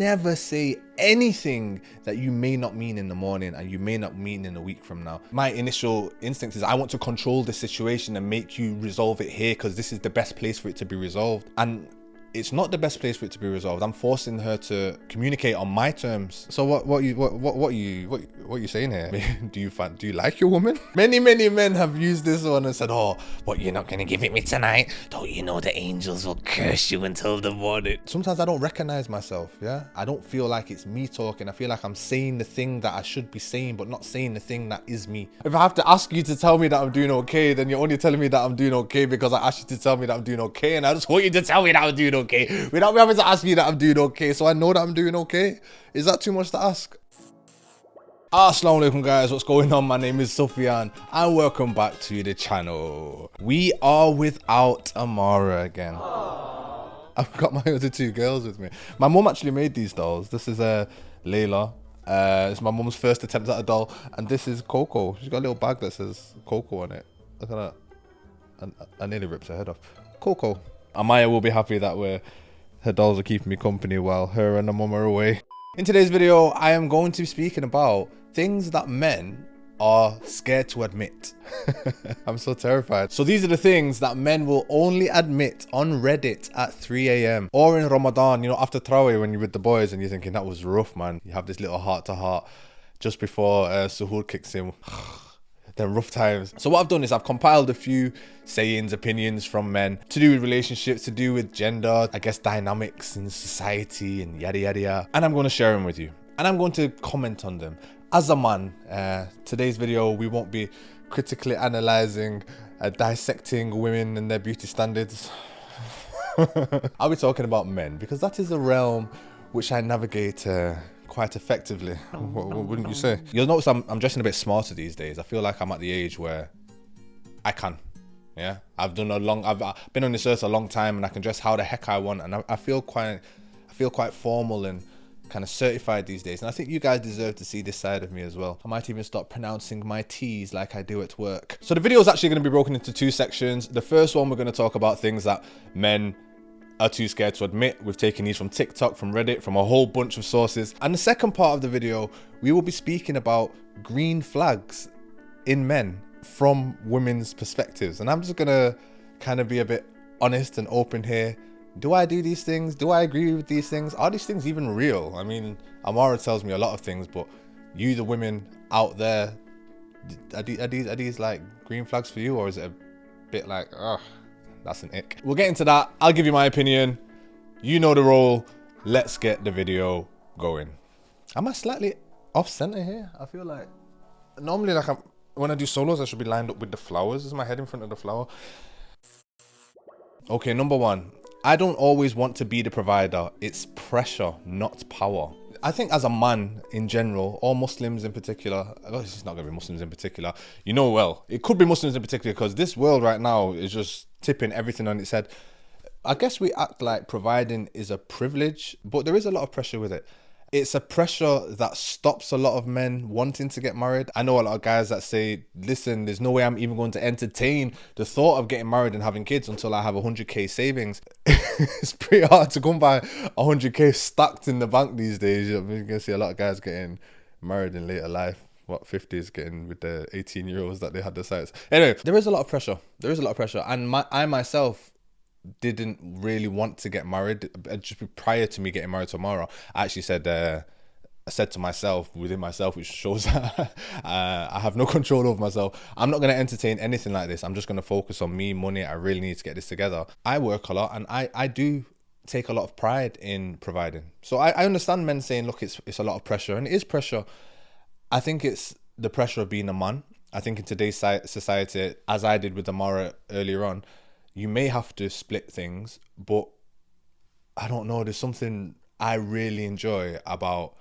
never say anything that you may not mean in the morning and you may not mean in a week from now. My initial instinct is I want to control the situation and make you resolve it here because this is the best place for it to be resolved. And it's not the best place for it to be resolved. I'm forcing her to communicate on my terms. So what are you saying here? Do you like your woman? Many men have used this one and said, "Oh, what, you're not gonna give it me tonight? Don't you know the angels will curse you until the morning?" Sometimes I don't recognize myself. Yeah, I don't feel like it's me talking. I feel like I'm saying the thing that I should be saying, but not saying the thing that is me. If I have to ask you to tell me that I'm doing okay, then you're only telling me that I'm doing okay because I asked you to tell me that I'm doing okay, and I just want you to tell me that I'm doing okay without me having to ask you that I'm doing okay, so I know that I'm doing okay. Is that too much to ask? Assalamu alaikum guys, what's going on? My name is Sufyan and welcome back to the channel. We are without Amara again. I've got my other two girls with me. My mum actually made these dolls. This is Layla. It's my mum's first attempt at a doll, and this is Coco. She's got a little bag that says Coco on it. Look at that. And I nearly ripped her head off. Coco. Amaya will be happy that her dolls are keeping me company while her and her mum are away. In today's video, I am going to be speaking about things that men are scared to admit. I'm so terrified. So these are the things that men will only admit on Reddit at 3 a.m. or in Ramadan, you know, after Tarawih when you're with the boys and you're thinking that was rough, man. You have this little heart to heart just before Suhoor kicks in. Then rough times. So what I've done is I've compiled a few sayings, opinions from men to do with relationships, to do with gender, I guess dynamics in society and yada yada yada. And I'm going to share them with you. And I'm going to comment on them. As a man, today's video, we won't be critically analysing, dissecting women and their beauty standards. I'll be talking about men because that is a realm which I navigate quite effectively, wouldn't you say? You'll notice I'm dressing a bit smarter these days. I feel like I'm at the age where I can. Yeah, I've been on this earth a long time and I can dress how the heck I want, and I feel quite formal and kind of certified these days. And I think you guys deserve to see this side of me as well. I might even start pronouncing my T's like I do at work. So the video is actually going to be broken into two sections. The first one, we're going to talk about things that men are too scared to admit. We've taken these from TikTok, from Reddit, from a whole bunch of sources. And the second part of the video, we will be speaking about green flags in men from women's perspectives. And I'm just gonna kind of be a bit honest and open here. Do I do these things? Do I agree with these things? Are these things even real? I mean, Amara tells me a lot of things, but you, the women out there, are these like green flags for you, or is it a bit like, ugh, that's an ick? We'll get into that. I'll give you my opinion. You know the role. Let's get the video going. Am I slightly off center here? I feel like normally, like, when I do solos, I should be lined up with the flowers. Is my head in front of the flower? Okay, number one. I don't always want to be the provider. It's pressure, not power. I think as a man in general, or Muslims in particular, it's not going to be Muslims in particular, you know, well, it could be Muslims in particular because this world right now is just tipping everything on its head. I guess we act like providing is a privilege, but there is a lot of pressure with it. It's a pressure that stops a lot of men wanting to get married. I know a lot of guys that say, listen, there's no way I'm even going to entertain the thought of getting married and having kids until I have 100k savings. It's pretty hard to come by 100k stacked in the bank these days. You're going to see a lot of guys getting married in later life. What, 50s getting with the 18-year-olds that they had the sites. Anyway, there is a lot of pressure. There is a lot of pressure. And I myself didn't really want to get married. Just prior to me getting married tomorrow, I actually said, I said to myself, within myself, which shows I have no control over myself, I'm not going to entertain anything like this. I'm just going to focus on me, money. I really need to get this together. I work a lot and I do take a lot of pride in providing. So I understand men saying, look, it's a lot of pressure, and it is pressure. I think it's the pressure of being a man. I think in today's society, as I did with Amara earlier on, you may have to split things, but I don't know, there's something I really enjoy about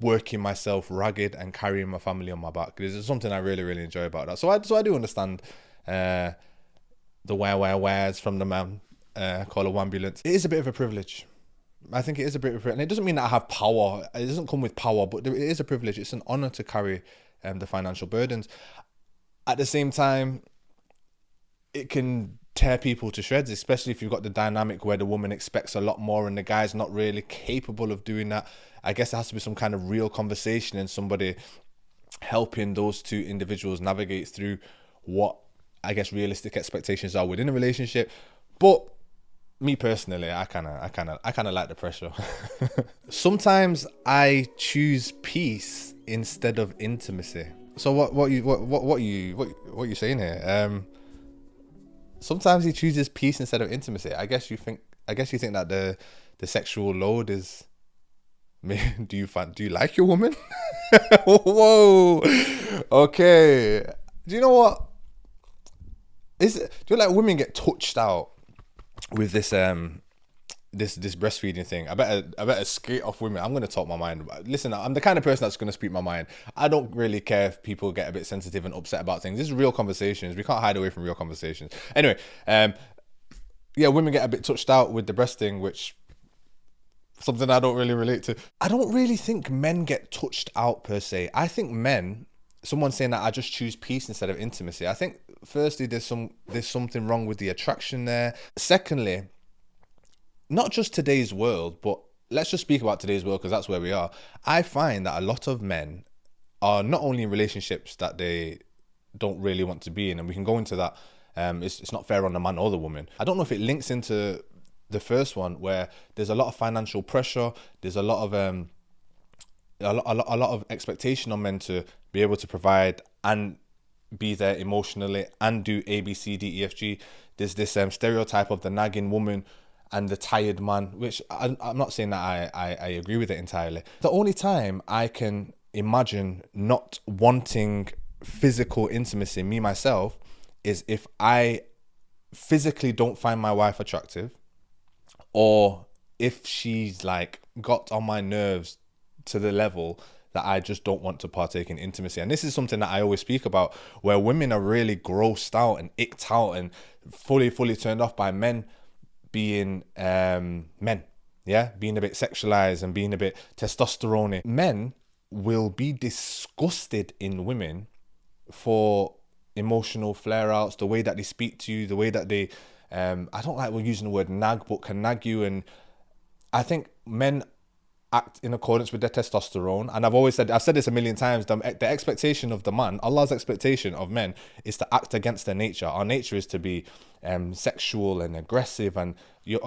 working myself ragged and carrying my family on my back. There's something I really, really enjoy about that. So I do understand the where's from the man, call a ambulance. It is a bit of a privilege. I think it is a bit of a privilege. And it doesn't mean that I have power. It doesn't come with power, but it is a privilege. It's an honor to carry the financial burdens. At the same time, it can tear people to shreds, especially if you've got the dynamic where the woman expects a lot more and the guy's not really capable of doing that. I guess there has to be some kind of real conversation and somebody helping those two individuals navigate through what I guess realistic expectations are within a relationship. But me personally, I kind of like the pressure. Sometimes I choose peace instead of intimacy. So what you saying here? Sometimes he chooses peace instead of intimacy. I guess you think that the sexual load is. Do you like your woman? Whoa. Okay. Do you know what? Do you like women get touched out with this this breastfeeding thing? I better skate off women. I'm gonna talk my mind. Listen, I'm the kind of person that's gonna speak my mind. I don't really care if people get a bit sensitive and upset about things. This is real conversations. We can't hide away from real conversations. Anyway, yeah, women get a bit touched out with the breast thing, which something I don't really relate to. I don't really think men get touched out per se. I think men, someone saying that I just choose peace instead of intimacy. I think firstly there's something wrong with the attraction there. Secondly, not just today's world, but let's just speak about today's world because that's where we are. I find that a lot of men are not only in relationships that they don't really want to be in, and we can go into that. It's not fair on the man or the woman. I don't know if it links into the first one where there's a lot of financial pressure. There's a lot of a lot of expectation on men to be able to provide and be there emotionally and do A, B, C, D, E, F, G. There's this stereotype of the nagging woman and the tired man, which I'm not saying that I agree with it entirely. The only time I can imagine not wanting physical intimacy, me myself, is if I physically don't find my wife attractive, or if she's like got on my nerves to the level that I just don't want to partake in intimacy. And this is something that I always speak about, where women are really grossed out and icked out and fully turned off by men being men, yeah, being a bit sexualized and being a bit testosterone. Men will be disgusted in women for emotional flare-outs, the way that they speak to you, the way that they I don't like we're using the word nag, but can nag you. And I think men act in accordance with their testosterone. And I've said this a million times, the expectation of the man, Allah's expectation of men, is to act against their nature. Our nature is to be sexual and aggressive, and you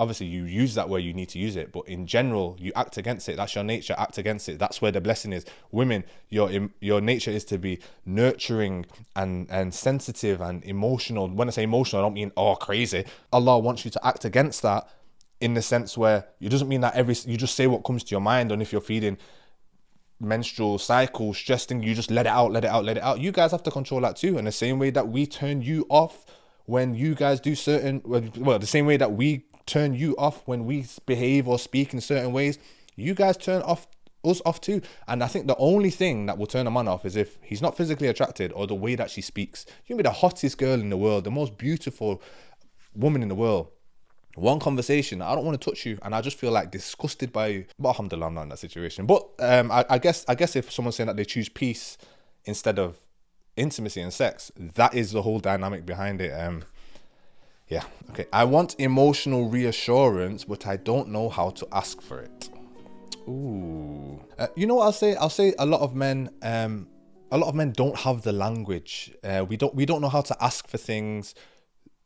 use that where you need to use it, but in general you act against it. That's your nature. Act against it. That's where the blessing is. Women, your nature is to be nurturing and sensitive and emotional. When I say emotional, I don't mean crazy. Allah wants you to act against that, in the sense where it doesn't mean that you just say what comes to your mind. And if you're feeling menstrual cycle, stressing, you just let it out. You guys have to control that too. In the same way that we turn you off when you guys do the same way that we turn you off when we behave or speak in certain ways, you guys turn us off too. And I think the only thing that will turn a man off is if he's not physically attracted, or the way that she speaks. You can be the hottest girl in the world, the most beautiful woman in the world. One conversation, I don't want to touch you, and I just feel like disgusted by you. But alhamdulillah, I'm not in that situation. But I guess if someone's saying that they choose peace instead of intimacy and sex, that is the whole dynamic behind it. Yeah, okay. I want emotional reassurance, but I don't know how to ask for it. Ooh. You know what I'll say? I'll say a lot of men don't have the language. We don't know how to ask for things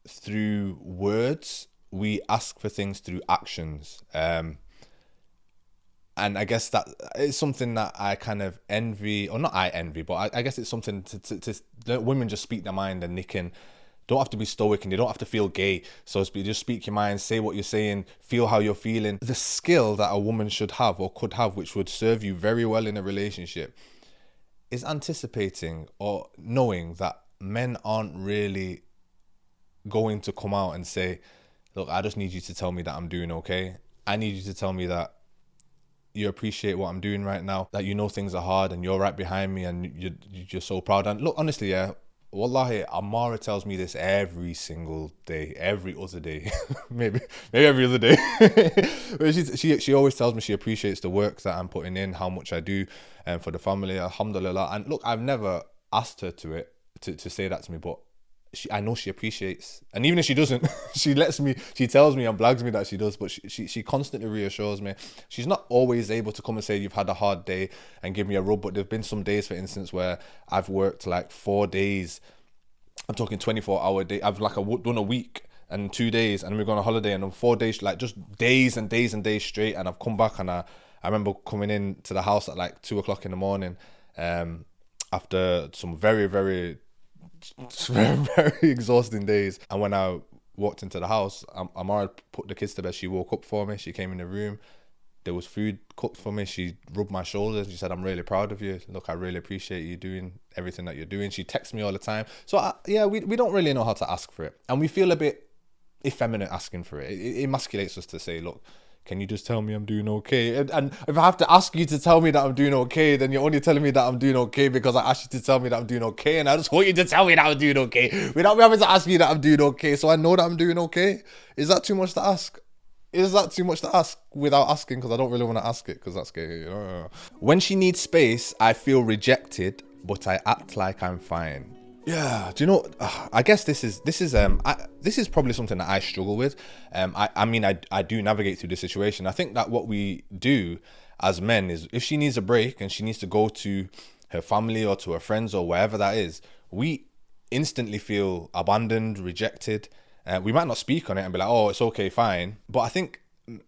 through words. We ask for things through actions. And I guess that is something that I kind of envy, or not I envy, but I guess it's something to let women just speak their mind, and they don't have to be stoic, and they don't have to feel gay. So just speak your mind, say what you're saying, feel how you're feeling. The skill that a woman should have or could have, which would serve you very well in a relationship, is anticipating or knowing that men aren't really going to come out and say, look, I just need you to tell me that I'm doing okay. I need you to tell me that you appreciate what I'm doing right now, that you know things are hard and you're right behind me and you're so proud. And look, honestly, yeah, wallahi, Amara tells me this every single day, every other day, maybe every other day. But she always tells me she appreciates the work that I'm putting in, how much I do for the family, alhamdulillah. And look, I've never asked her to say that to me, but I know she appreciates, and even if she doesn't, she tells me and blags me that she does, but she constantly reassures me. She's not always able to come and say you've had a hard day and give me a rub, but there've been some days, for instance, where I've worked like 4 days. I'm talking 24-hour day. I've done a week and 2 days, and we're going on holiday, and on 4 days, like just days and days and days straight. And I've come back, and I remember coming in to the house at like 2 o'clock in the morning, after some very, very, very exhausting days. And when I walked into the house, Amara put the kids to bed. She woke up for me. She came in the room. There was food cooked for me. She rubbed my shoulders. She said, I'm really proud of you. Look, I really appreciate you doing everything that you're doing. She texts me all the time. So we don't really know how to ask for it. And we feel a bit effeminate asking for it. It emasculates us to say, look, can you just tell me I'm doing okay? And if I have to ask you to tell me that I'm doing okay, then you're only telling me that I'm doing okay because I asked you to tell me that I'm doing okay. And I just want you to tell me that I'm doing okay without me having to ask you that I'm doing okay. So I know that I'm doing okay. Is that too much to ask? Is that too much to ask without asking? Because I don't really want to ask it because that's scary. When she needs space, I feel rejected, but I act like I'm fine. Yeah, do you know? I guess this is probably something that I struggle with. I do navigate through the situation. I think that what we do as men is, if she needs a break and she needs to go to her family or to her friends or wherever that is, we instantly feel abandoned, rejected. We might not speak on it and be like, oh, it's okay, fine. But I think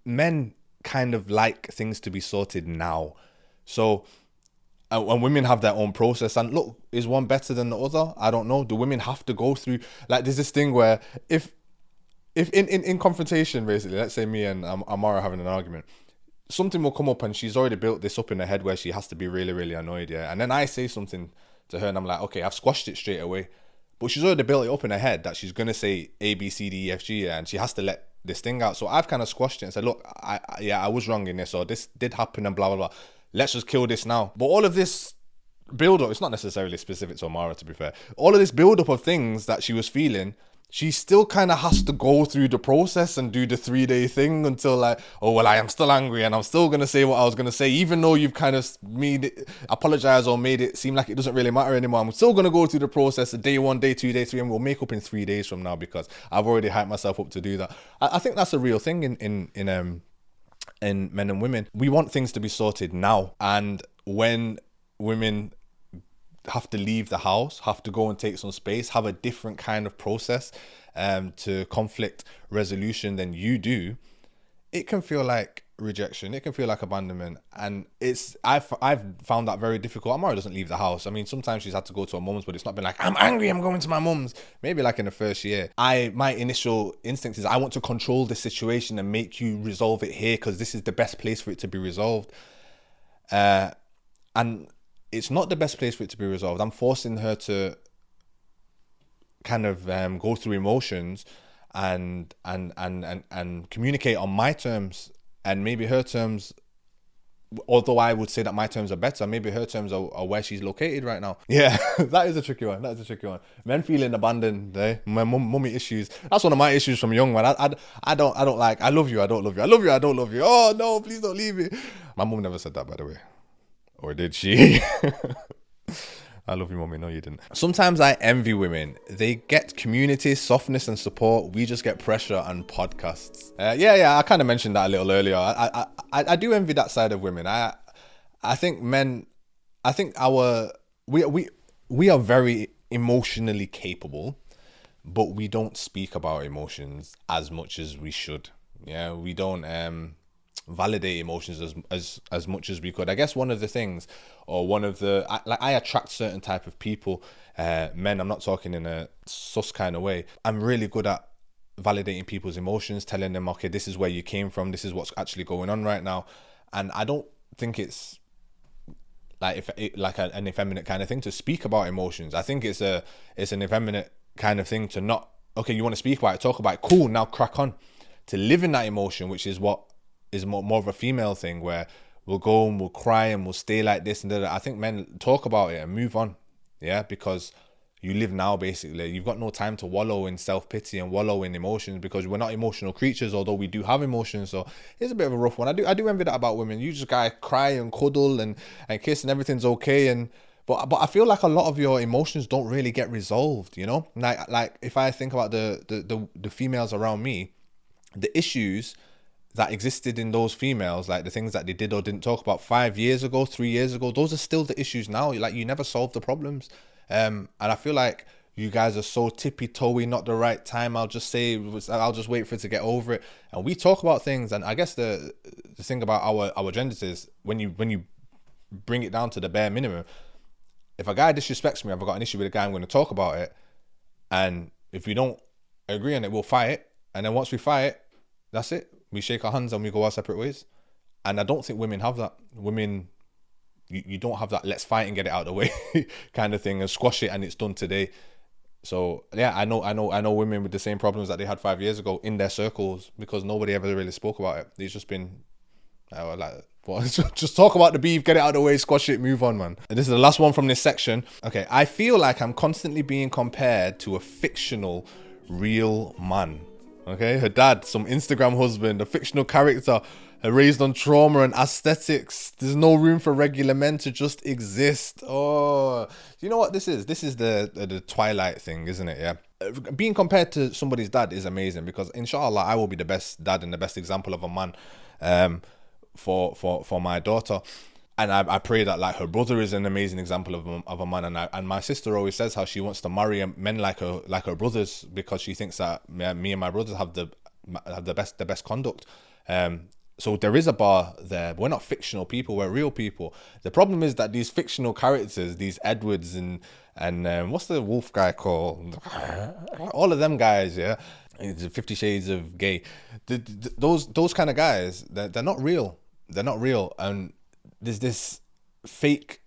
men kind of like things to be sorted now. So, and women have their own process. And look, is one better than the other? I don't know. Do women have to go through, like, there's this thing where if in confrontation, basically, let's say me and Amara having an argument, something will come up and she's already built this up in her head where she has to be really, really annoyed, yeah? And then I say something to her and I'm like, okay, I've squashed it straight away. But she's already built it up in her head that she's going to say A, B, C, D, E, F, G, yeah, and she has to let this thing out. So I've kind of squashed it and said, look, I was wrong in this, or this did happen and blah, blah, blah. Let's just kill this now. But all of this build-up, it's not necessarily specific to Amara, to be fair. All of this build-up of things that she was feeling, she still kind of has to go through the process and do the 3-day thing until like, oh, well, I am still angry and I'm still going to say what I was going to say, even though you've kind of made it, apologized or made it seem like it doesn't really matter anymore. I'm still going to go through the process of day 1, day 2, day 3, and we'll make up in 3 days from now because I've already hyped myself up to do that. I think that's a real thing in men and women. We want things to be sorted now. And when women have to leave the house, have to go and take some space, have a different kind of process to conflict resolution than you do, it can feel like rejection. It can feel like abandonment. And I've found that very difficult. Amara doesn't leave the house. I mean, sometimes she's had to go to her mum's, but it's not been like, I'm angry, I'm going to my mum's. Maybe like in the first year. My initial instinct is I want to control the situation and make you resolve it here because this is the best place for it to be resolved. And it's not the best place for it to be resolved. I'm forcing her to kind of go through emotions and communicate on my terms, and maybe her terms, although I would say that my terms are better, maybe her terms are where she's located right now. Yeah, that is a tricky one. Men feeling abandoned, my mummy issues. That's one of my issues from young, man. I don't like, I love you, I don't love you. I love you, I don't love you. Oh no, please don't leave me. My mum never said that, by the way. Or did she? I love you, mommy. No, you didn't. Sometimes I envy women. They get community, softness, and support. We just get pressure and podcasts. Yeah. I kind of mentioned that a little earlier. I do envy that side of women. I think men. I think we are very emotionally capable, but we don't speak about emotions as much as we should. Yeah, we don't validate emotions as much as we could. I guess one of the things, or one of the, I attract certain type of people, men, I'm not talking in a sus kind of way. I'm really good at validating people's emotions, telling them, okay, this is where you came from, this is what's actually going on right now. And I don't think it's like an effeminate kind of thing to speak about emotions. I think it's an effeminate kind of thing to not, okay, you want to speak about it, talk about it, cool, now crack on. To live in that emotion, which is what is more of a female thing, where we'll go and we'll cry and we'll stay like this and that. I think men talk about it and move on, yeah, because you live now, basically. You've got no time to wallow in self-pity and wallow in emotions, because we're not emotional creatures, although we do have emotions. So it's a bit of a rough one. I do envy that about women. You just gotta cry and cuddle and kiss and everything's okay. And But I feel like a lot of your emotions don't really get resolved, you know? Like if I think about the females around me, the issues that existed in those females, like the things that they did or didn't talk about 5 years ago, 3 years ago, those are still the issues now. Like, you never solve the problems. And I feel like you guys are so tippy-toey, not the right time. I'll just wait for it to get over it. And we talk about things, and I guess the thing about our genders is when you bring it down to the bare minimum, if a guy disrespects me, I've got an issue with a guy, I'm going to talk about it. And if we don't agree on it, we'll fight. And then once we fight, that's it. We shake our hands and we go our separate ways. And I don't think women have that. Women, you don't have that let's fight and get it out of the way kind of thing and squash it and it's done today. So yeah, I know women with the same problems that they had 5 years ago in their circles, because nobody ever really spoke about it. It's just been just talk about the beef, get it out of the way, squash it, move on, man. And this is the last one from this section. Okay, I feel like I'm constantly being compared to a fictional real man. Okay, her dad, some Instagram husband, a fictional character raised on trauma and aesthetics. There's no room for regular men to just exist. Oh, you know what this is? This is the Twilight thing, isn't it? Yeah. Being compared to somebody's dad is amazing, because inshallah I will be the best dad and the best example of a man for my daughter. And I pray that like her brother is an amazing example of a man, and my sister always says how she wants to marry men like her brothers, because she thinks that me and my brothers have the best conduct. So there is a bar there. We're not fictional people, we're real people. The problem is that these fictional characters, these Edwards and what's the wolf guy called? All of them guys, yeah. It's 50 Shades of Gay. Those kind of guys, they're not real. They're not real, and there's this fake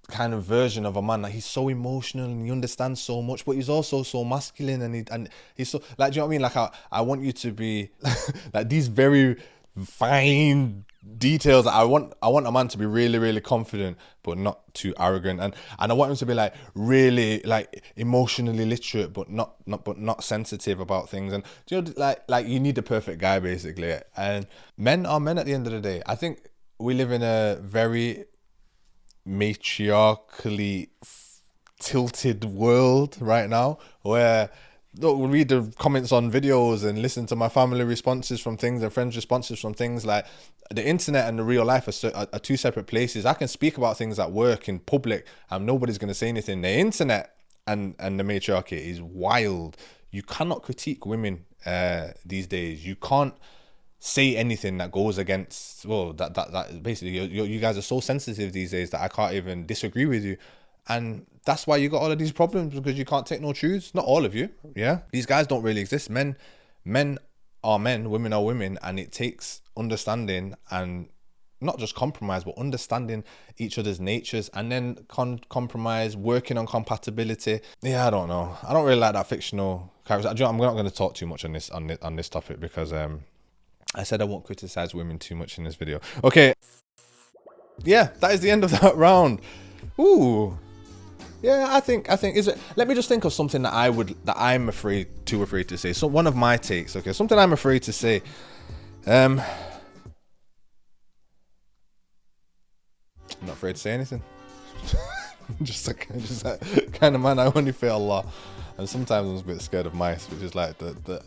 kind of version of a man that he's so emotional and he understands so much, but he's also so masculine, and he's so, like, do you know what I mean? Like, I want you to be like these very fine details. I want a man to be really, really confident, but not too arrogant, and I want him to be like really like emotionally literate, but not sensitive about things. And you know, like you need the perfect guy basically. And men are men at the end of the day. I think we live in a very matriarchally tilted world right now, where read the comments on videos and listen to my family responses from things and friends responses from things. Like, the internet and the real life are two separate places. I can speak about things at work in public and nobody's going to say anything. The internet and the matriarchy is wild. You cannot critique women these days. You can't say anything that goes against, well, that basically you guys are so sensitive these days that I can't even disagree with you. And that's why you got all of these problems, because you can't take no truths. Not all of you, yeah. These guys don't really exist. Men are men, women are women, and it takes understanding and not just compromise, but understanding each other's natures, and then compromise, working on compatibility. Yeah, I don't know. I don't really like that fictional character. I'm not going to talk too much on this topic, because I said I won't criticize women too much in this video. Okay, yeah, that is the end of that round. Ooh. Yeah, I think is it. Let me just think of something that I'm afraid to say. So one of my takes, okay, something I'm afraid to say. I'm not afraid to say anything. just that kind of man. I only fear Allah, and sometimes I'm a bit scared of mice, which is like the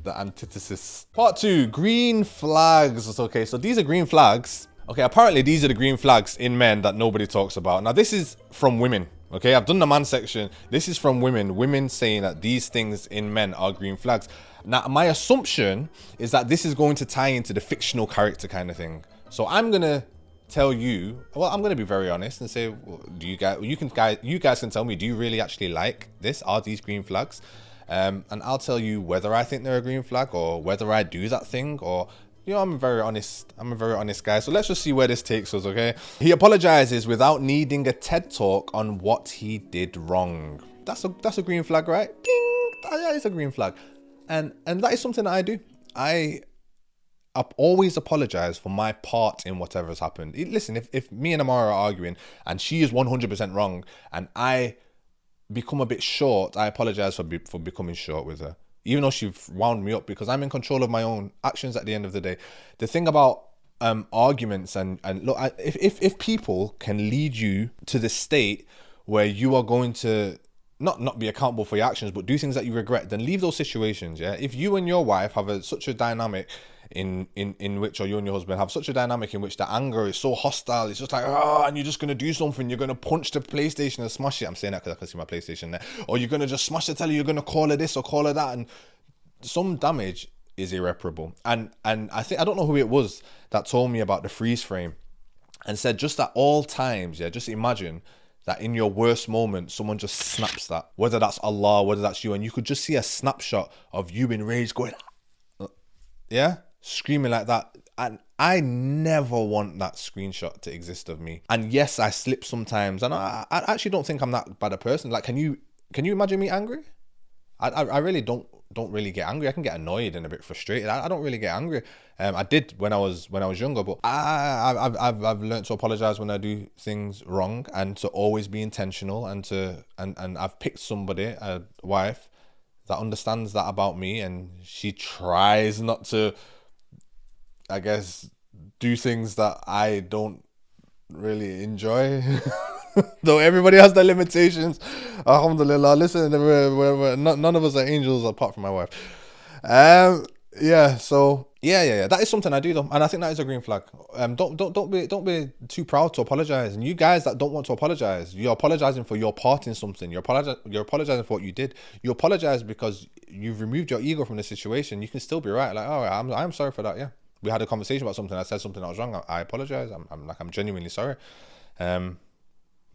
antithesis. Part 2, green flags. Okay, so these are green flags. Okay, apparently these are the green flags in men that nobody talks about. Now this is from women. Okay, I've done the man section. This is from women saying that these things in men are green flags. Now, my assumption is that this is going to tie into the fictional character kind of thing. So I'm going to tell you, well, I'm going to be very honest and say, well, you guys can tell me, do you really actually like this? Are these green flags? And I'll tell you whether I think they're a green flag or whether I do that thing, or, you know, I'm a very honest guy. So let's just see where this takes us, okay? He apologizes without needing a TED talk on what he did wrong. That's a green flag, right? Ding! Yeah, it's a green flag. And that is something that I do. I always apologize for my part in whatever has happened. Listen, if me and Amara are arguing and she is 100% wrong and I become a bit short, I apologize for becoming short with her. Even though she wound me up, because I'm in control of my own actions at the end of the day. The thing about arguments and look, if people can lead you to the state where you are going to not be accountable for your actions, but do things that you regret, then leave those situations. Yeah, if you and your wife have such a dynamic in which, or you and your husband have such a dynamic in which the anger is so hostile, it's just like, oh, and you're just gonna do something, you're gonna punch the PlayStation and smash it. I'm saying that because I can see my PlayStation there. Or you're gonna just smash the telly, you're gonna call her this or call her that, and some damage is irreparable. And I think, I don't know who it was that told me about the freeze frame and said just at all times, yeah, just imagine that in your worst moment, someone just snaps that, whether that's Allah, whether that's you, and you could just see a snapshot of you in rage going, yeah, screaming like that. And I never want that screenshot to exist of me. And yes, I slip sometimes, and I actually don't think I'm that bad a person. Like, can you imagine me angry? I really don't really get angry. I can get annoyed and a bit frustrated. I don't really get angry. I did when I was younger, but I've learned to apologize when I do things wrong, and to always be intentional, and I've picked somebody, a wife, that understands that about me, and she tries not to, I guess, do things that I don't really enjoy. Though everybody has their limitations. Alhamdulillah. Listen, none of us are angels apart from my wife. Yeah. So yeah. That is something I do though, and I think that is a green flag. Don't be too proud to apologize. And you guys that don't want to apologize, you're apologizing for your part in something. You're apologizing for what you did. You apologize because you've removed your ego from the situation. You can still be right. Like, oh, I'm sorry for that. Yeah. We had a conversation about something. I said something that was wrong. I apologize. I'm genuinely sorry.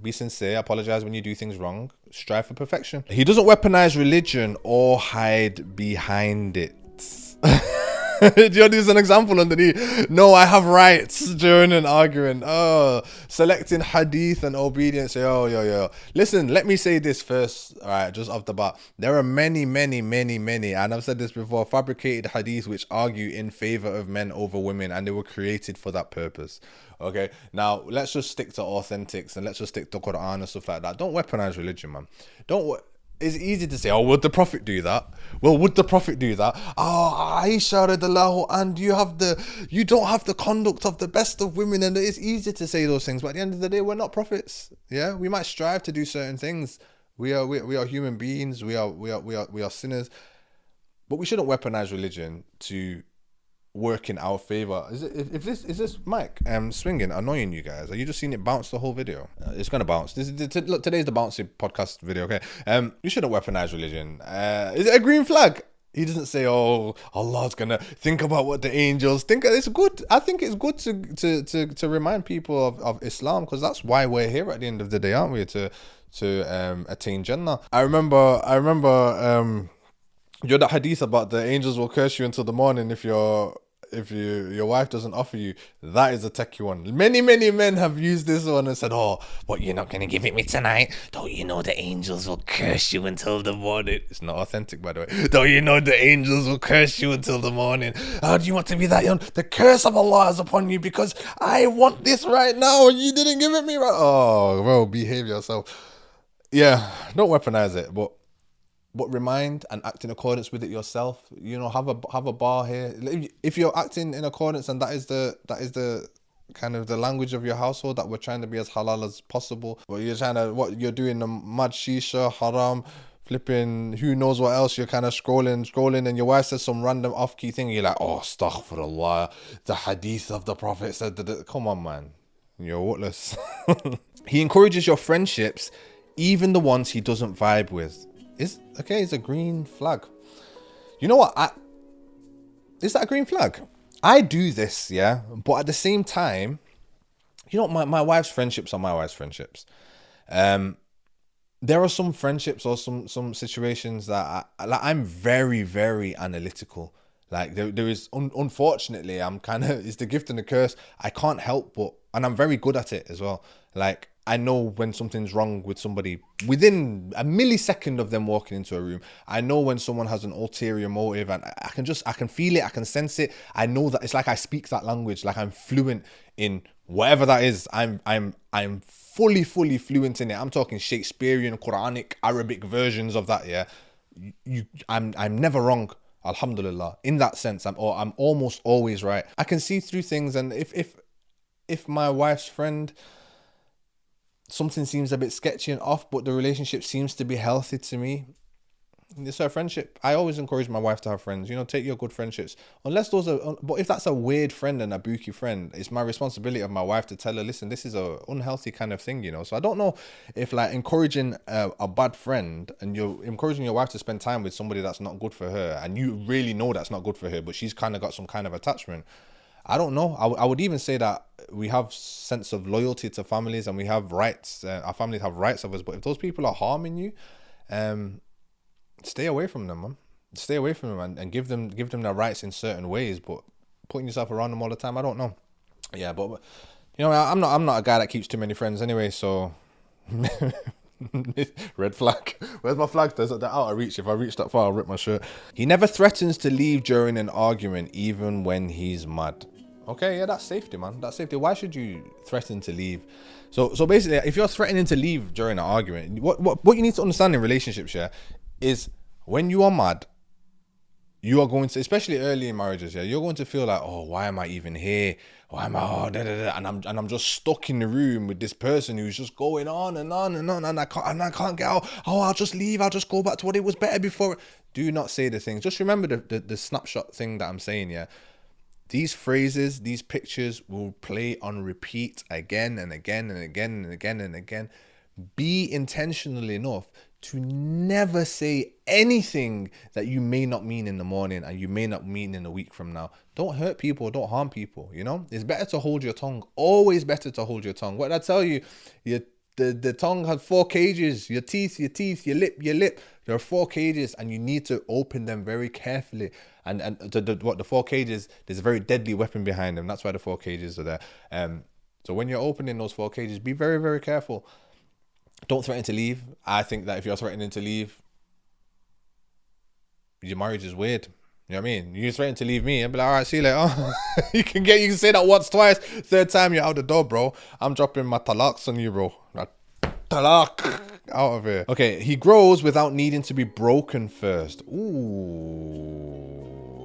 Be sincere. Apologize when you do things wrong. Strive for perfection. He doesn't weaponize religion or hide behind it. Do you want to use an example underneath? No, I have rights during an argument. Oh, selecting hadith and obedience. Yo. Listen, let me say this first. All right, just off the bat. There are many, and I've said this before, fabricated hadith which argue in favor of men over women, and they were created for that purpose. Okay, now let's just stick to authentics, and let's just stick to Quran and stuff like that. Don't weaponize religion, man. It's easy to say, oh, would the Prophet do that? Well, would the Prophet do that? Oh, Aisha radiallahu, and you don't have the conduct of the best of women, and it's easy to say those things, but at the end of the day, we're not prophets. Yeah, we might strive to do certain things. We are human beings. We are sinners, but we shouldn't weaponize religion to work in our favor. Is this mic swinging, annoying you guys? Are you just seeing it bounce the whole video? It's gonna bounce. Look, today's the bouncy podcast video. Okay, you shouldn't weaponize religion. Is it a green flag? He doesn't say, oh, Allah's gonna think about what the angels think. It's good. I think it's good to remind people of Islam, because that's why we're here at the end of the day, aren't we? To attain Jannah. I remember you're that hadith about the angels will curse you until the morning if your wife doesn't offer you. That is a techie one. Many men have used this one and said, oh, what, you're not gonna give it me tonight? Don't you know the angels will curse you until the morning? It's not authentic, by the way. Don't you know the angels will curse you until the morning? How do you want to be that young? The curse of Allah is upon you because I want this right now and you didn't give it me right. Oh, well, behave yourself. Yeah, don't weaponize it, but remind and act in accordance with it yourself. You know, have a bar here. If you're acting in accordance, and that is the kind of the language of your household, that we're trying to be as halal as possible. But what you're doing, the mad shisha, haram, flipping, who knows what else. You're kind of scrolling, and your wife says some random off-key thing. And you're like, oh, astaghfirullah, the hadith of the Prophet said that. Come on, man, you're worthless. He encourages your friendships, even the ones he doesn't vibe with. It's a green flag. You know what? Is that a green flag? I do this, yeah, but at the same time, you know, my wife's friendships are my wife's friendships. There are some friendships or some situations that I'm very, very analytical. Like there is, unfortunately, I'm kind of, it's the gift and the curse. I can't help but, and I'm very good at it as well. Like, I know when something's wrong with somebody within a millisecond of them walking into a room. I know when someone has an ulterior motive, and I can feel it, I can sense it. I know that it's like I speak that language, like I'm fluent in whatever that is. I'm fully fluent in it. I'm talking Shakespearean, Quranic, Arabic versions of that. Yeah, I'm never wrong. Alhamdulillah. In that sense, I'm almost always right. I can see through things, and if my wife's friend, something seems a bit sketchy and off, but the relationship seems to be healthy to me, it's her friendship. I always encourage my wife to have friends. Take your good friendships. Unless those are, but if that's a weird friend and a bookie friend, it's my responsibility of my wife to tell her, listen, this is a unhealthy kind of thing, So I don't know if like encouraging a bad friend, and you're encouraging your wife to spend time with somebody that's not good for her, and you really know that's not good for her, but she's kind of got some kind of attachment. I don't know. I would even say that we have sense of loyalty to families, and we have rights. Our families have rights of us. But if those people are harming you, stay away from them, man. Stay away from them, and give them their rights in certain ways. But putting yourself around them all the time, I don't know. Yeah, but I'm not a guy that keeps too many friends anyway. So red flag. Where's my flag? They're out of reach. If I reach that far, I'll rip my shirt. He never threatens to leave during an argument, even when he's mad. Okay, yeah, that's safety, man. That's safety. Why should you threaten to leave? So basically, if you're threatening to leave during an argument, what you need to understand in relationships, yeah, is when you are mad, you are going to, especially early in marriages, yeah, you're going to feel like, oh, why am I even here? Why am I, and I'm just stuck in the room with this person who's just going on and on and on, and I can't get out. Oh, I'll just leave. I'll just go back to what it was better before. Do not say the things. Just remember the snapshot thing that I'm saying, yeah. These phrases, these pictures will play on repeat again and again and again and again and again. Be intentional enough to never say anything that you may not mean in the morning and you may not mean in a week from now. Don't hurt people, don't harm people, It's better to hold your tongue. Always better to hold your tongue. What did I tell you? The tongue has 4 cages. Your teeth, your lip. There are 4 cages, and you need to open them very carefully. And the 4 cages, there's a very deadly weapon behind them. That's why the 4 cages are there. So when you're opening those 4 cages, be very, very careful. Don't threaten to leave. I think that if you're threatening to leave, your marriage is weird. You know what I mean? You threaten to leave me, and be like, all right, see you later. you can say that once, twice, third time you're out the door, bro. I'm dropping my talaqs on you, bro. Talaq. Out of here. Okay, he grows without needing to be broken first. Ooh.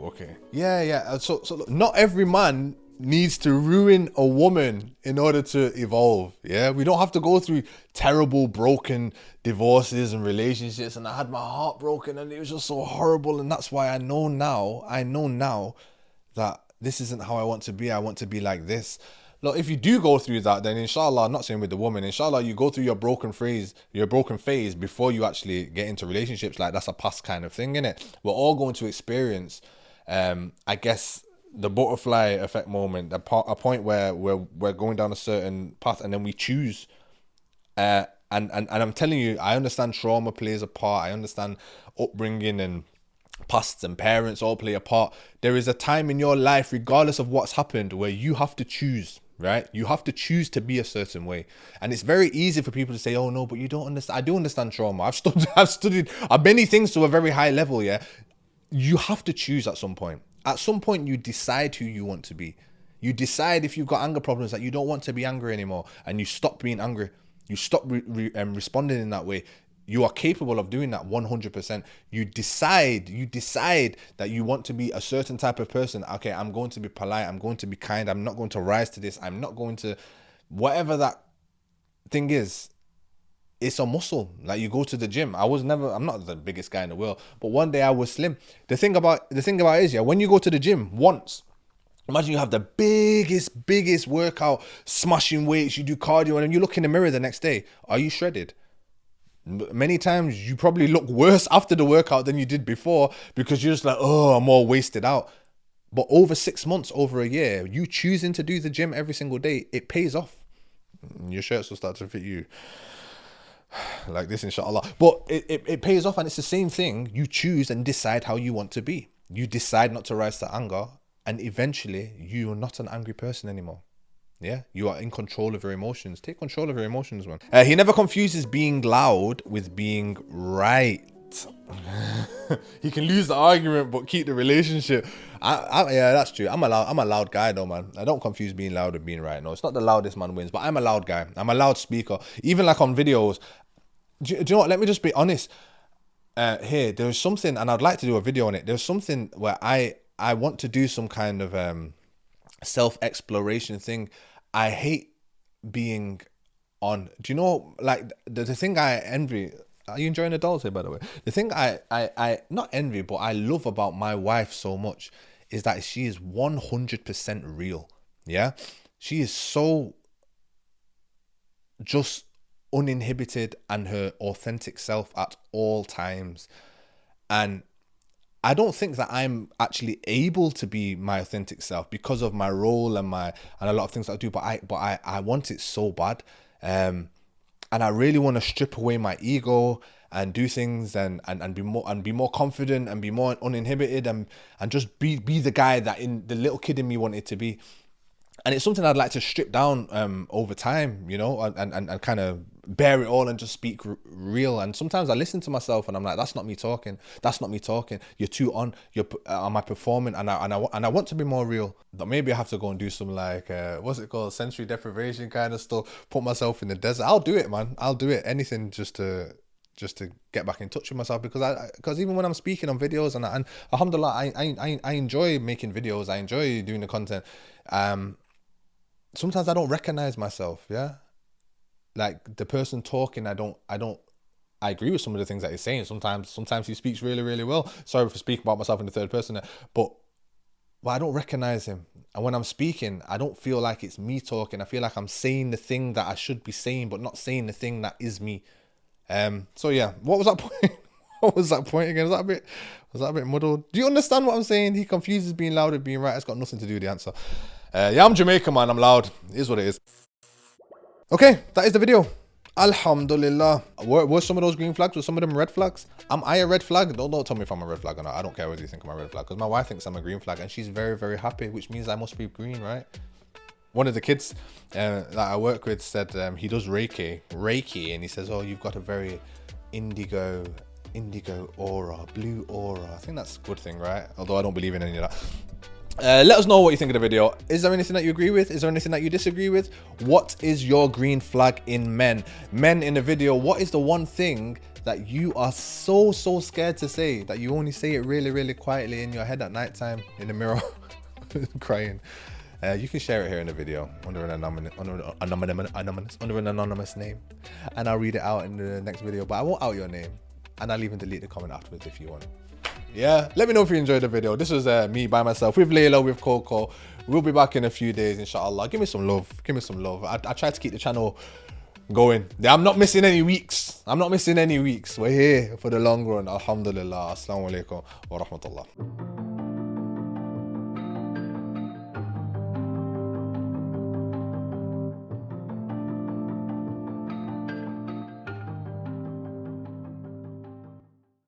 Okay. Yeah. So look, not every man needs to ruin a woman in order to evolve. Yeah, we don't have to go through terrible broken divorces and relationships, and I had my heart broken and it was just so horrible, and that's why I know now that this isn't how I want to be. I want to be like this. Look, if you do go through that, then inshallah, I'm not saying with the woman, inshallah you go through your broken phase before you actually get into relationships. Like, that's a past kind of thing, innit? We're all going to experience I guess the butterfly effect moment, a point where we're going down a certain path and then we choose. And I'm telling you, I understand trauma plays a part. I understand upbringing and pasts and parents all play a part. There is a time in your life, regardless of what's happened, where you have to choose, right? You have to choose to be a certain way. And it's very easy for people to say, oh no, but you don't understand. I do understand trauma. I've studied many things to a very high level, yeah. You have to choose at some point. At some point, you decide who you want to be. You decide, if you've got anger problems, that you don't want to be angry anymore, and you stop being angry. You stop responding in that way. You are capable of doing that 100%. You decide that you want to be a certain type of person. Okay, I'm going to be polite. I'm going to be kind. I'm not going to rise to this. I'm not going to, whatever that thing is. It's a muscle. Like, you go to the gym. I'm not the biggest guy in the world, but one day I was slim. The thing about it is, yeah, when you go to the gym once, imagine you have the biggest workout, smashing weights, you do cardio, and then you look in the mirror the next day. Are you shredded? Many times you probably look worse after the workout than you did before, because you're just like, oh, I'm all wasted out. But over 6 months, over a year, you choosing to do the gym every single day, it pays off. Your shirts will start to fit you like this, inshallah. But it pays off, and it's the same thing. You choose and decide how you want to be. You decide not to rise to anger, and eventually you are not an angry person anymore. Yeah, you are in control of your emotions. Take control of your emotions, man. He never confuses being loud with being right. He can lose the argument but keep the relationship. Yeah, that's true. I'm a loud guy though, man. I don't confuse being loud with being right. No, it's not the loudest man wins, but I'm a loud guy. I'm a loud speaker. Even like on videos. Do you know what? Let me just be honest. here, there's something, and I'd like to do a video on it. There's something where I want to do some kind of self-exploration thing. I hate being on. Do you know, like the thing I envy? Are you enjoying the dolls here, by the way? The thing I not envy, but I love about my wife so much is that she is 100% real. Yeah, she is so just uninhibited and her authentic self at all times. And I don't think that I'm actually able to be my authentic self because of my role and a lot of things that I do, but I want it so bad. And I really want to strip away my ego and do things and be more confident and be more uninhibited and just be the guy that the little kid in me wanted to be. And it's something I'd like to strip down over time, you know, and kind of bear it all and just speak real. And sometimes I listen to myself and I'm like, that's not me talking. That's not me talking. You're too on. Am I performing? And I want to be more real. But maybe I have to go and do some like what's it called, sensory deprivation kind of stuff. Put myself in the desert. I'll do it, man. I'll do it. Anything just to get back in touch with myself, because even when I'm speaking on videos and alhamdulillah, I enjoy making videos. I enjoy doing the content. Sometimes I don't recognize myself. Yeah, like the person talking, I agree with some of the things that he's saying. Sometimes he speaks really, really well. Sorry for speaking about myself in the third person, but I don't recognize him. And when I'm speaking, I don't feel like it's me talking. I feel like I'm saying the thing that I should be saying, but not saying the thing that is me. So yeah, what was that point? What was that point again? Was that a bit muddled? Do you understand what I'm saying? He confuses being loud with being right. It's got nothing to do with the answer. Yeah, I'm Jamaican, man. I'm loud. It is what it is. Okay, that is the video. Alhamdulillah. Were some of those green flags? Were some of them red flags? Am I a red flag? Don't tell me if I'm a red flag or not. I don't care whether you think I'm a red flag, because my wife thinks I'm a green flag and she's very, very happy, which means I must be green, right? One of the kids that I work with said he does Reiki, and he says, oh, you've got a very indigo aura, blue aura. I think that's a good thing, right? Although I don't believe in any of that. Let us know what you think of the video. Is there anything that you agree with? Is there anything that you disagree with? What is your green flag in men? Men in the video, what is the one thing that you are so scared to say, that you only say it really, really quietly in your head at night time in the mirror, crying? You can share it here in the video under an anonymous name, and I'll read it out in the next video, but I won't out your name, and I'll even delete the comment afterwards if you want. Yeah, let me know if you enjoyed the video. This was me by myself with Layla, with Coco. We'll be back in a few days, inshallah. Give me some love. I try to keep the channel going. I'm not missing any weeks. We're here for the long run. Alhamdulillah. Assalamu alaikum wa rahmatullah.